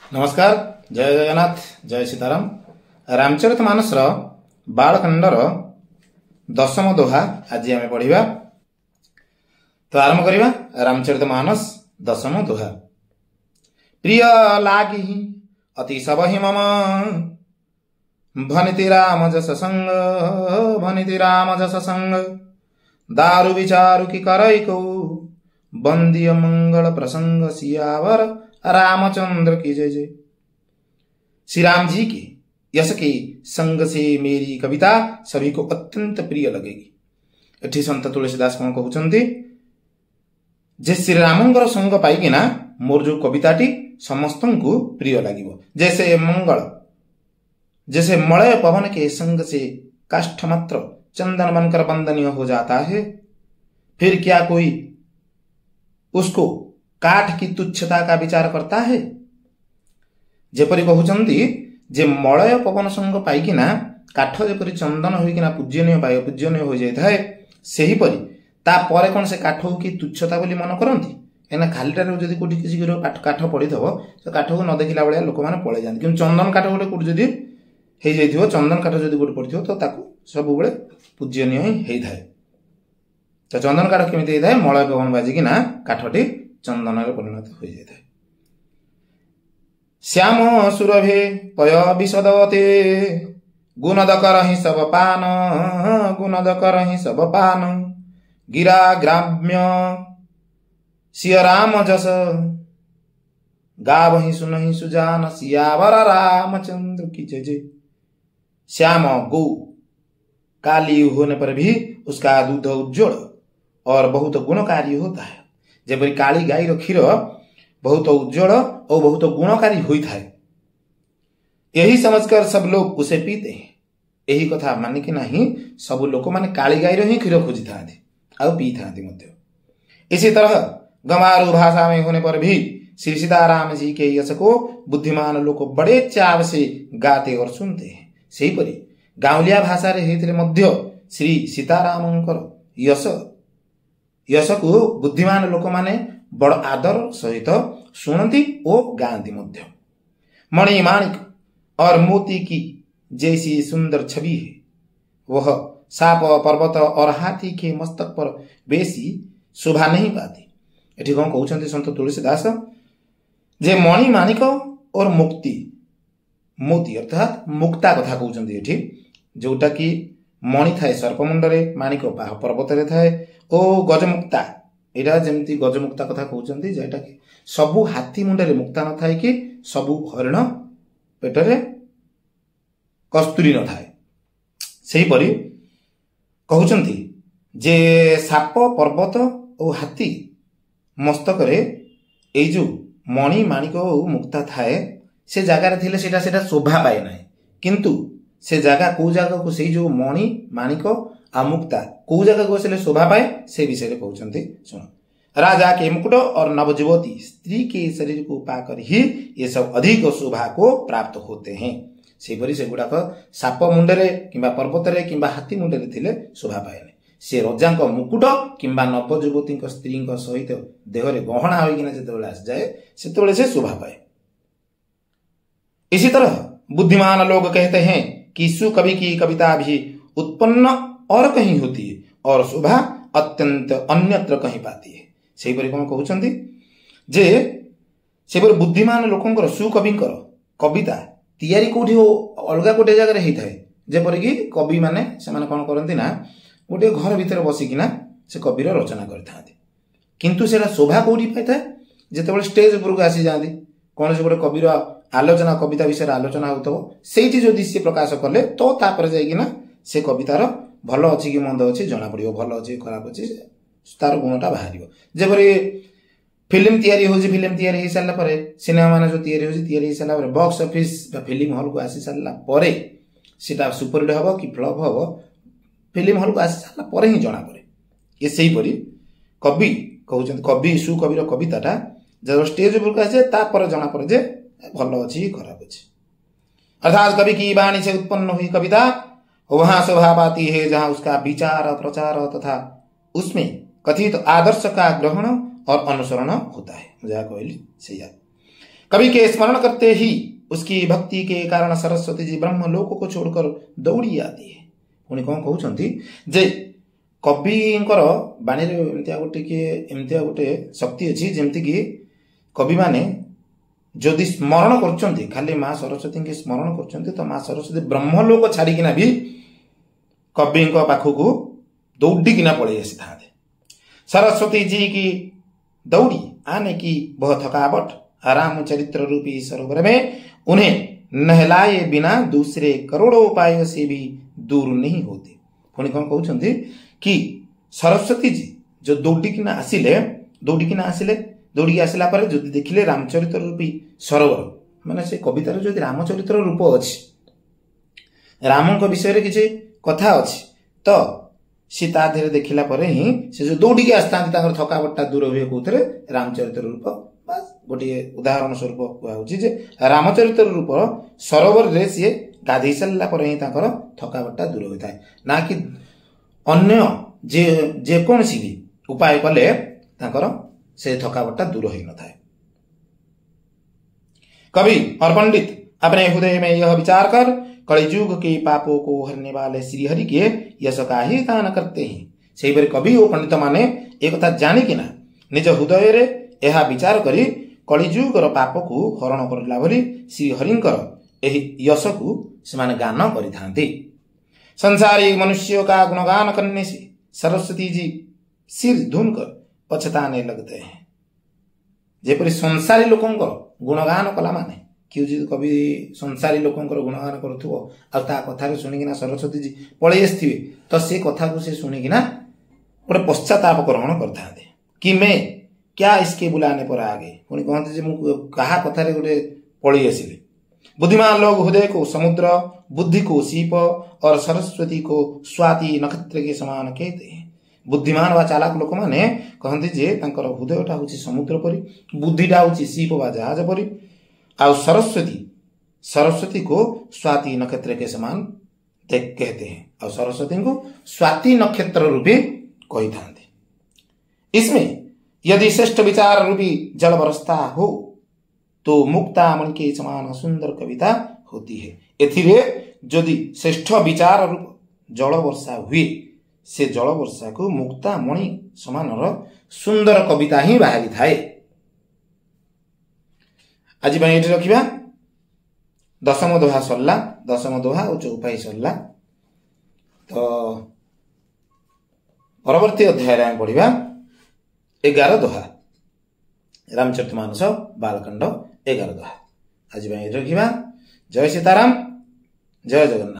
नमस्कार, जय जगन्नाथ, जय सीताराम। रामचरितमानस बालकांडर दशम दोहा आज आम पढ़ा। तो आरंभ करवा। रामचरितमानस दशम दोहा। प्रिय लागी अति सबहि मम भनिति राम जस संग, भनिति राम जस संग दारु विचारु की करैको बंदिय मंगल प्रसंग सियावर रामचंद्र की जय जय। श्री राम जी के यश के संग से मेरी कविता सभी को अत्यंत प्रिय लगेगी। एठी संत तुलसीदास कौन कहउचंती जे श्री रामंगर संग पाइकिना मोर जो कविताटी समस्तन को प्रिय लागिबो। जैसे मंगल, जैसे मलय पवन के संग से काष्ठ मात्र चंदन बनकर वंदनीय हो जाता है, फिर क्या कोई उसको काठ की तुच्छता का विचार करता है। जेपरि कहउचंती जे मलय पवन संग पाइकिना काठ जेपरि चंदन होइकिना पूज्यनीय हो जाए, सेही परि ता परे कोन से काठ की तुच्छता बोली मन करंती। एना खालीटारे जदि कोठी किसी काठ पड़िथबो तो काठ को न देखिला बेले लोक माने पळे जांती। किंतु चंदन काठ गोटे कोठी जदि हे जाइथिबो, चंदन काठ जदि गोटे पड़िथिबो तो ताकू सब बेले पूज्यनीय हेइ थाए। तो चंदन काठ केमिति हेइ थाए, मलय पवन बाजिकिना काठटी चंदन परिणत हो जाए। श्याम सुरभे पय विशदते गुणद करहि सब पान, गुणद करहि सब पान गिरा ग्राम्य सिय राम जस गावहि सुनहि सुजान सियावर रामचंद्र की जय जय। श्याम गौ काली होने पर भी उसका दूध उज्जवल और बहुत गुणकारी होता है। जेपरि काली गाई क्षीर बहुत उज्जवल और बहुत गुणकारी होता है, यही समझकर सब लोग उसे पीते हैं। यही कथा मानिक नहीं सब लोक माने काली गाई ही क्षीर खोजी था और पी था। इसी तरह गंवारू भाषा में होने पर भी श्री सीताराम जी के यश को बुद्धिमान लोग बड़े चाव से गाते और सुनते हैं। सेहीपरि गाँवलिया भाषा रे हेतिले मध्य श्री सीतारामंकर यश को बुद्धिमान लोक माने बड़ आदर सहित सुनती और गांधी मध्य। मणि माणिक और मोती की जैसी सुंदर छवि है, वह साप पर्वत और हाथी के मस्तक पर बेसी शोभा नहीं पाती। एठी कौन कहउचंती संत तुलसीदास जे मणि माणिक और मुक्ति मोती अर्थात मुक्ता कथा कहउचंती। एठी जोटा कि मणि थाए सर्पमुंडरे, माणिक पर्वत रे थाए ओ गजमुक्ता एटा जेमती गजमुक्ता कथा कहउचंती, जेटा कि सबु हाथी मुंडरे मुक्ता न थाए कि सबु हरिण पेटरे कस्तूरी न थाए। सेही परि कहउचंती जे साप पर्वत और हाथी मस्तक रे ए जो मणि माणिक और मुक्ता थाए से जगह रे थिले सेटा शोभा पाए नाही, किंतु से जगह को जगह को से जो मणि माणिक आ मुक्ता को जगह को से शोभा पाए से विषय रे कहउचंती। सुनो, राजा के मुकुट और नवजुवती स्त्री के शरीर को पाकर ही ये सब अधिक शोभा को प्राप्त होते हैं। सेपरि से गुड़ाक साप मुंडरे किंबा पर्वत रे किंबा हाथी मुंडरे थिले शोभा पाए नहीं। से रजांक मुकुट किंबा नवजुवती स्त्री सहित देहरे गहना होइकिना जेतेबेले आसी जाए सेतेबेले से शोभा पाए। इसी तरह बुद्धिमान लोग कहते हैं कि सुकवि की कविता भी उत्पन्न और कहीं होती है और शोभा अत्यंत अन्यत्र कहीं पाती है। सेहीपरि कौन कहउचंती जे सेपरि बुद्धिमान लोकंकर सुकविंकर कविता तैयारी कोठी अलगा गोटे जगह हेइ थाए। जेपरि कि कवि माने सेमाने कौन करंती ना गोटे घर भितर बसिकिना से कविर रचना करथांती, किंतु सेटा शोभा कोठी पाइ थाए जेतेबेले स्टेज ऊपर आसी जांती कौन से गोटे कविर आलोचना कविता विषय आलोचना होतबो सेठी जो दृश्य प्रकाश कले तो तापर जाइकिना से कवितार भल अच्छी कि मंद अच्छी जना पड़ियो, भल अच्छी खराब अच्छी तार गुणटा बाहर। जेपरि फिल्म तैयारी होजी, फिल्म तैयारी हो सारा पर सिनेमा माने जो तैयारी हो सारा पर बॉक्स ऑफिस फिल्म हॉल को आसी सारा पर सेटा सुपरहिट हबो कि फ्लॉप हबो फिल्म हॉल को आसी सारा पर ही जना पड़े। ये सही परि कवि कहउचंती कवि सुकविर कविताटा जब स्टेज ऊपर आसे तापर जना पड़े जे भल अच्छी खराब अच्छी। अर्थात कवि की वाणी से उत्पन्न हुई कविता वहां शोभा पाती है जहां उसका विचार प्रचार तथा उसमें कथित आदर्श का ग्रहण और अनुसरण होता है। मजा कहली सही। कवि के स्मरण करते ही उसकी भक्ति के कारण सरस्वती जी ब्रह्म लोक को छोड़कर दौड़ी आती है। पुणी कौन कहउछंती जे कविंकर बाणी रे एमतिया गोटे शक्ति अछि जेमति कि कवि माने जदि स्मरण करछंती खाली माँ सरस्वती के स्मरण करछंती तो माँ सरस्वती ब्रह्मलोक छाड़िकिना भी कवि पाखकू दौड़िकिना पड़े आसी था। सरस्वती जी की दौड़ी आने की वह थकावट राम चरित्र रूपी सरोवर में उन्हें नहलाए बिना दूसरे करोड़ों उपायों से भी दूर नहीं होते। पुणी कौन कहउछंती कि सरस्वती जी जो दौड़िकिना आसिले दौड़ी आसला पर जो देखिले रामचरित्र रूपी सरोवर माने से कवितार जो रामचरित्र रूप अच्छी राम विषय किसी कथा अच्छी तो सी ता देहरे देखिला परे ही से जो दौड़िकी आसता थकावटा दूर हुए कौन रामचरित्र रूप बस गोटे उदाहरण स्वरूप कहूँ जे रामचरित्र रूप सरोवर रे सी गाधई सारा पर ही थकावटा दूर होता है ना कि अन्य जेकोसी भी उपाय कले से थकावटा दूर हो न था। कवि और पंडित अपने हृदय में यह विचार कर कलिजुग के पापों को हरने वाले श्रीहरि के यश का ही दान करते हैं। से बारे कवि और पंडित माने एक कथा जानिकिना निज हृदय रे यह विचार करी कलिजुगर पाप को हरण करला भली श्रीहरिंकर एही यश को से गान करिथांती। संसारी मनुष्यों का गुणगान करने से सरस्वती जी सिर धुनकर पछताने लगते हैं। जेपरि संसारी लोकंकर गुणगान कला माने कि कवि संसारी लोकंकर गुणगान करुथुवो आ ता कथा रे सुनिकिना सरस्वती जी पळै आस्थिबे तो से कथा को से सुनिकिना गोटे पश्चाताप ग्रहण करथांते कि मैं क्या इसके बुलाने पर आ गए। पुणी कहते जे मु कहा कथा रे गोटे पळै आसिले। बुद्धिमान लोग हृदय को समुद्र, बुद्धि को सीप और सरस्वती को स्वाति नक्षत्र के समान कहते हैं। बुद्धिमान व चालाक लोक माने कहते जे तांकर हृदयटा होची समुद्र परी, बुद्धिटा होची सीप व जहाज परी, आ सरस्वती को स्वाति नक्षत्र के समान कहते हैं और सरस्वती को स्वाति नक्षत्र रूपी कही थांते। इसमें यदि श्रेष्ठ विचार रूपी जल बरसता हो तो मुक्ता मन के समान सुंदर कविता होती है। एथिरे यदि श्रेष्ठ विचार रूप जल वर्षा हुए से जल वर्षा को मुक्ता मणि समान सुंदर कविता ही बाहरी थाए। आज ये रखा दशम दोहा सरला, दशम दोहा और चौपाई सरला। तो परवर्ती अध्याय पढ़ा 11 दोहा रामचरितमानस बालकांड 11 दोहा। आज रखा। जय सीताराम, जय जगन्नाथ।